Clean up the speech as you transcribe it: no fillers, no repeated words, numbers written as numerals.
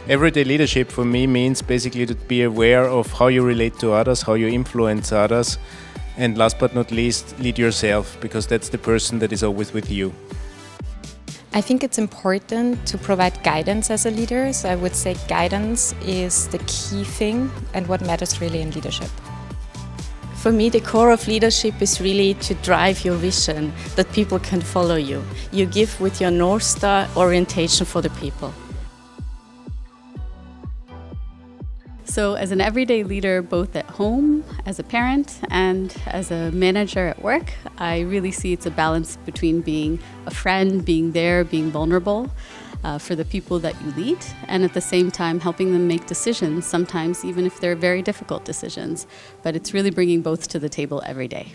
Everyday leadership for me means basically to be aware of how you relate to others, how you influence others, and last but not least, lead yourself, because that's the person that is always with you. I think it's important to provide guidance as a leader, so I would say guidance is the key thing and what matters really in leadership. For me, the core of leadership is really to drive your vision, that people can follow you. You give with your North Star orientation for the people. So as an everyday leader, both at home, as a parent, and as a manager at work, I really see it's a balance between being a friend, being there, being vulnerable for the people that you lead, and at the same time helping them make decisions, sometimes even if they're very difficult decisions. But it's really bringing both to the table every day.